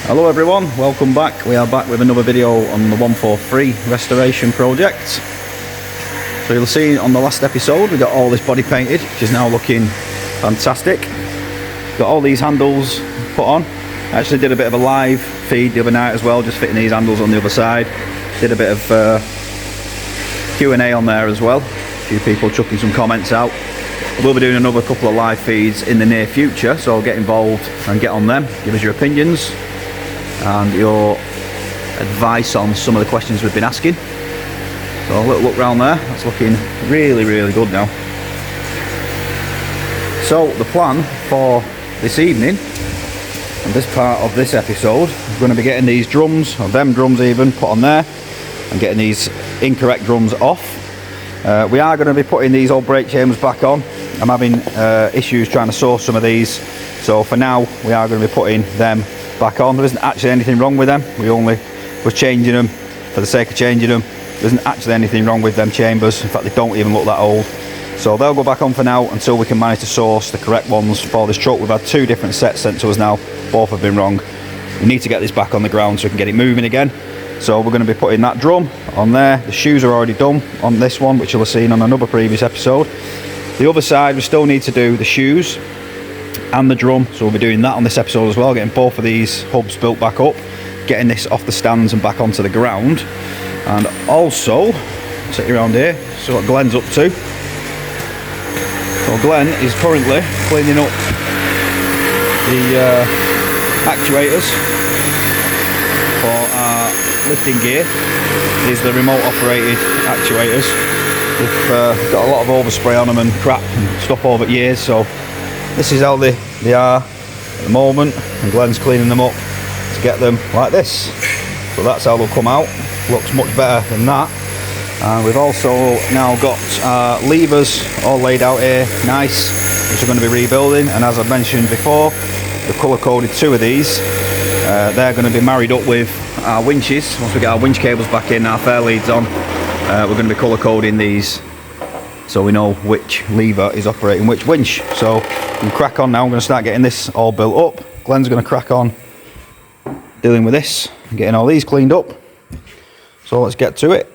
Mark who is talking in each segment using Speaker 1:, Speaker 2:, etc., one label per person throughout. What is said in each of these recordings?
Speaker 1: Hello everyone, welcome back. We are back with another video on the 143 restoration project. So you'll see on the last episode we got all this body painted, which is now looking fantastic. Got all these handles put on. I actually did a bit of a live feed the other night as well, just fitting these handles on the other side. Did a bit of Q&A on there as well. A few people chucking some comments out. We'll be doing another couple of live feeds in the near future, so get involved and get on them. Give us your opinions and your advice on some of the questions we've been asking. So a little look round there, that's looking really good now. So the plan for this evening and this part of this episode, we're going to be getting these drums, or them drums even, put on there and getting these incorrect drums off. We are going to be putting these old brake chambers back on. I'm having issues trying to source some of these, so for now we are going to be putting them back on. There isn't actually anything wrong with them, we only was changing them for the sake of changing them. There isn't actually anything wrong with them chambers, in fact they don't even look that old. So they'll go back on for now until we can manage to source the correct ones for this truck. We've had two different sets sent to us now, both have been wrong. We need to get this back on the ground so we can get it moving again. So we're going to be putting that drum on there. The shoes are already done on this one, which you'll have seen on another previous episode. The other side we still need to do the shoes and the drum, so we'll be doing that on this episode as well, getting both of these hubs built back up, getting this off the stands and back onto the ground. And also, take you around here, so what Glenn's up to. So Glenn is currently cleaning up the actuators for our lifting gear. These are the remote operated actuators. We've got a lot of overspray on them and crap and stuff over the years, so this is how they are at the moment, and Glenn's cleaning them up to get them like this. So that's how they'll come out. Looks much better than that. And we've also now got our levers all laid out here, nice, which we're going to be rebuilding. And as I mentioned before, we've colour coded two of these. They're going to be married up with our winches. Once we get our winch cables back in, our fair leads on, we're going to be colour coding these so we know which lever is operating which winch. So we can crack on now. I'm going to start getting this all built up. Glenn's going to crack on dealing with this and getting all these cleaned up. So let's get to it.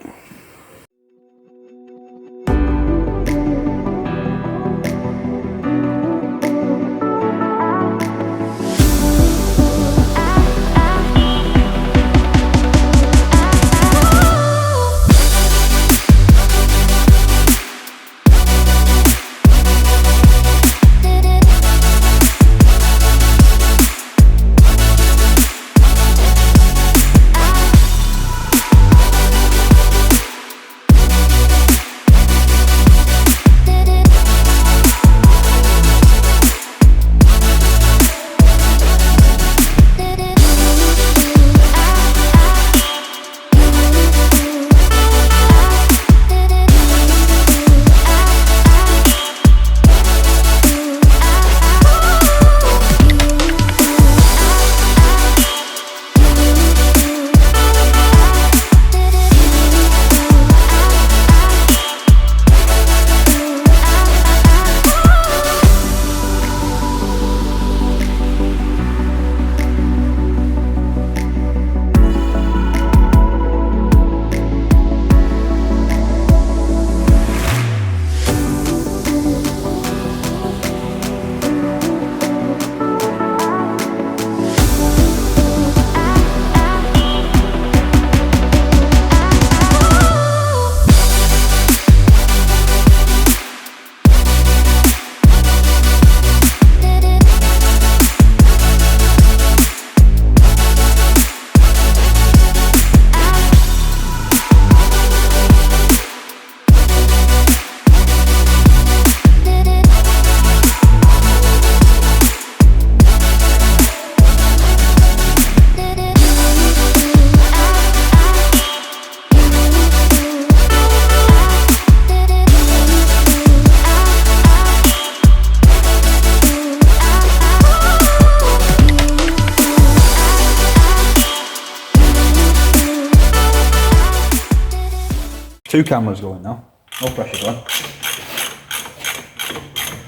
Speaker 1: 2 cameras going now. No pressure, Glenn.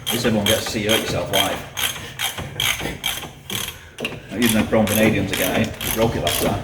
Speaker 1: At least everyone gets to see you hurt yourself live. Not using them chrome vanadiums again, eh? You broke it last time.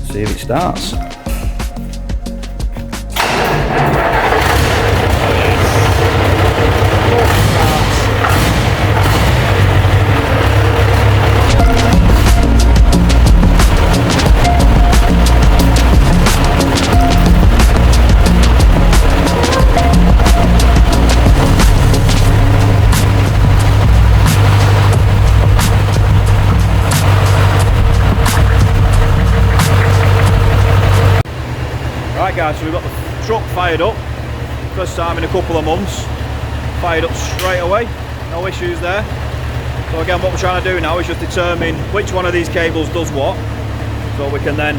Speaker 1: See if it starts. Right guys, so we've got the truck fired up, first time in a couple of months, fired up straight away, no issues there. So again, what we're trying to do now is just determine which one of these cables does what, so we can then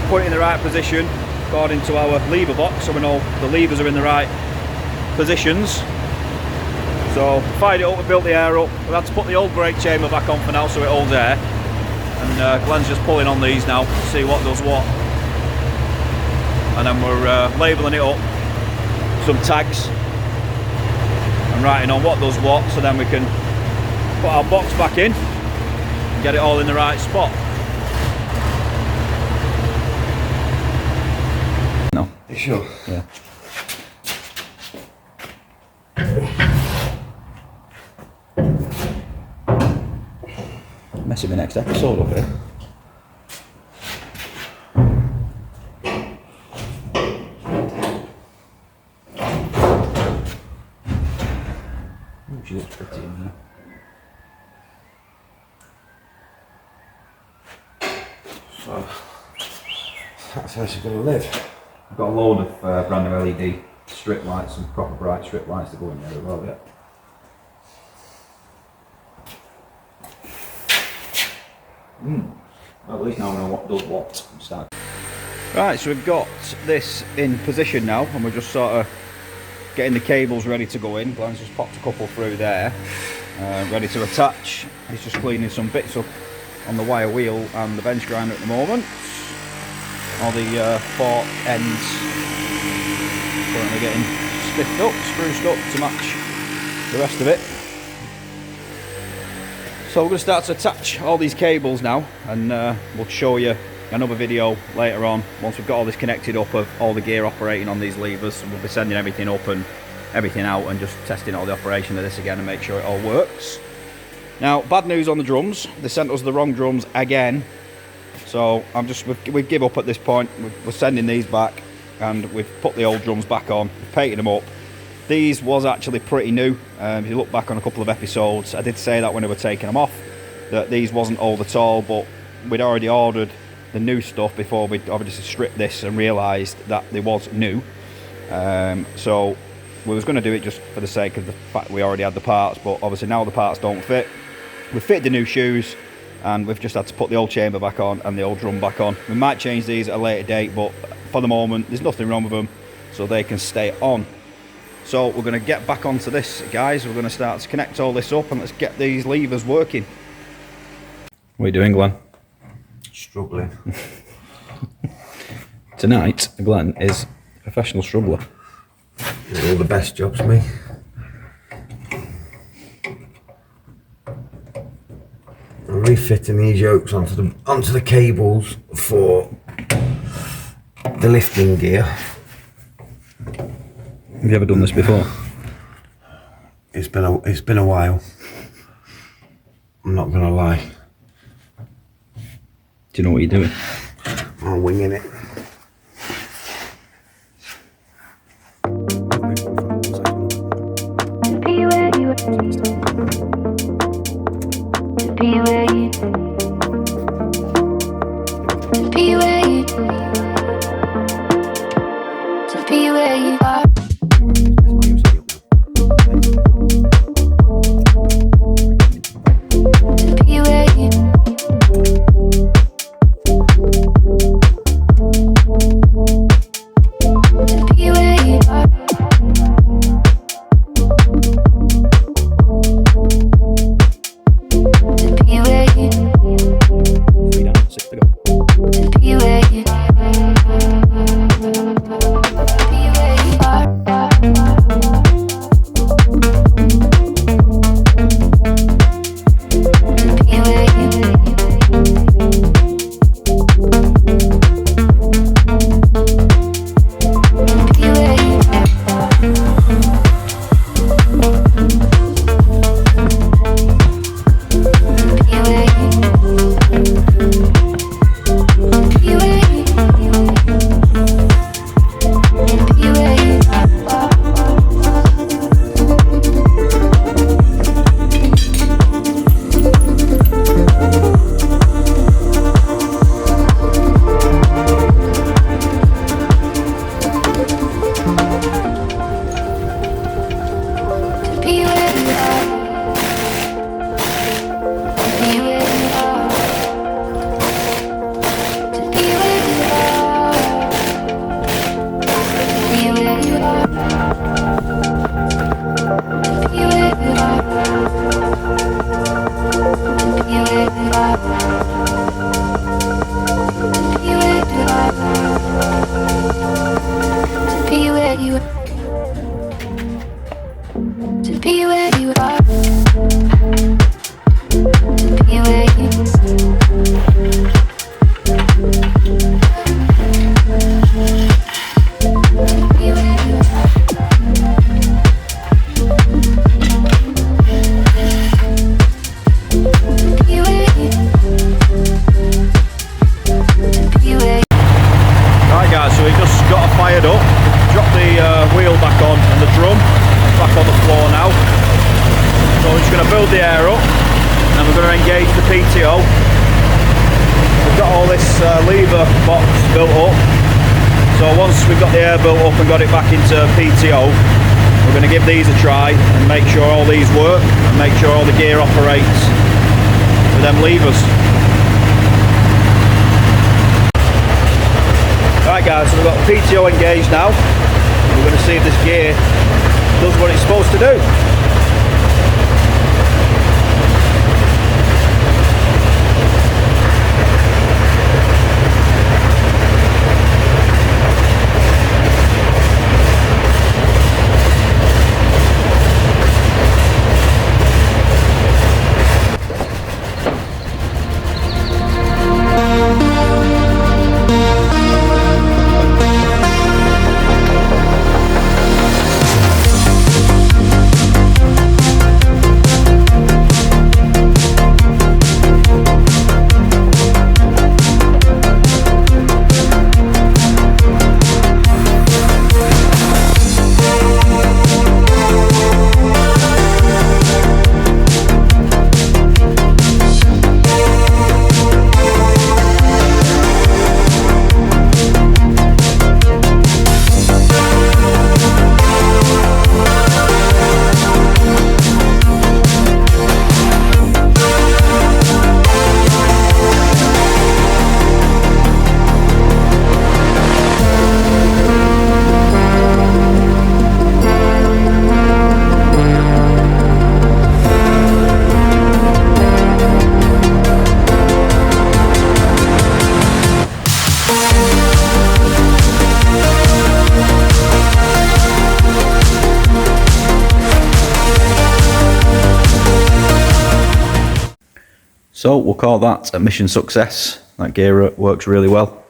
Speaker 1: put it in the right position according to our lever box, so we know the levers are in the right positions. So fired it up, we built the air up, we've had to put the old brake chamber back on for now so it holds air, and Glenn's just pulling on these now to see what does what. And then we're labelling it up, some tags, and writing on what does what, so then we can put our box back in and get it all in the right spot. No.
Speaker 2: You sure?
Speaker 1: Yeah. Messing the next episode up here. She looks pretty in there.
Speaker 2: So, that's how she's going to live.
Speaker 1: I've got a load of brand new LED strip lights and proper bright strip lights to go in there as well, yeah. Well, at least now I know what does what. Start. Right, so we've got this in position now, and we're just sort of getting the cables ready to go in. Glenn's just popped a couple through there, ready to attach. He's just cleaning some bits up on the wire wheel and the bench grinder at the moment. All the fork ends currently getting stiffed up, spruced up to match the rest of it. So we're going to start to attach all these cables now, and we'll show you another video later on once we've got all this connected up of all the gear operating on these levers. We'll be sending everything up and everything out and just testing all the operation of this again and make sure it all works. Now, bad news on the drums. They sent us the wrong drums again, so we've give up at this point. We're sending these back, and we've put the old drums back on, we've painted them up. These was actually pretty new. If you look back on a couple of episodes, I did say that when we were taking them off, that these wasn't old at all, but we'd already ordered the new stuff before we'd obviously stripped this and realised that they was new. So we was going to do it just for the sake of the fact we already had the parts, but obviously now the parts don't fit. We fit the new shoes, and we've just had to put the old chamber back on and the old drum back on. We might change these at a later date, but for the moment there's nothing wrong with them, so they can stay on. So we're going to get back onto this, guys. We're going to start to connect all this up, and let's get these levers working. What are you doing, Glenn?
Speaker 2: Struggling.
Speaker 1: Tonight, Glenn is a professional struggler.
Speaker 2: All the best jobs, me. I fitting these yokes onto the cables for the lifting gear.
Speaker 1: Have you ever done this before?
Speaker 2: It's been a while. I'm not gonna lie.
Speaker 1: Do you know what you're doing?
Speaker 2: I'm winging it.
Speaker 1: Lever box built up, so once we've got the air built up and got it back into PTO, we're going to give these a try and make sure all these work and make sure all the gear operates with them levers. Right guys, so we've got the PTO engaged now. We're going to see if this gear does what it's supposed to do. So we'll call that a mission success. That gear works really well.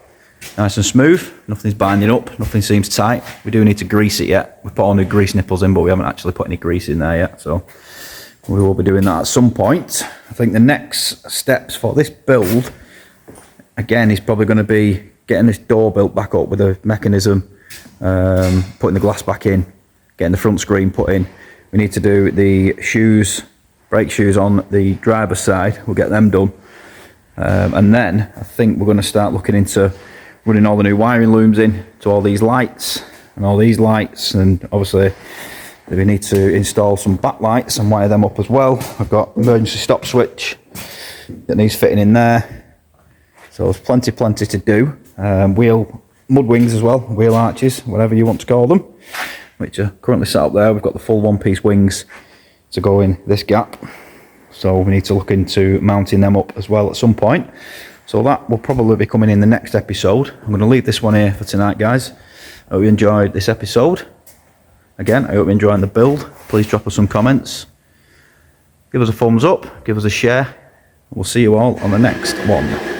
Speaker 1: Nice and smooth, nothing's binding up, nothing seems tight. We do need to grease it yet. We've put all new grease nipples in, but we haven't actually put any grease in there yet, so we will be doing that at some point. I think the next steps for this build, again, is probably going to be getting this door built back up with a mechanism, putting the glass back in, getting the front screen put in. We need to do the shoes, brake shoes on the driver's side. We'll get them done. And then I think we're going to start looking into running all the new wiring looms in to all these lights and all these lights, and obviously we need to install some backlights and wire them up as well. I've got emergency stop switch that needs fitting in there, so there's plenty to do. Wheel mud wings as well, wheel arches, whatever you want to call them, which are currently set up there. We've got the full one-piece wings to go in this gap, so we need to look into mounting them up as well at some point. So that will probably be coming in the next episode. I'm going to leave this one here for tonight, guys. I hope you enjoyed this episode. Again, I hope you're enjoying the build. Please drop us some comments. Give us a thumbs up, give us a share. We'll see you all on the next one.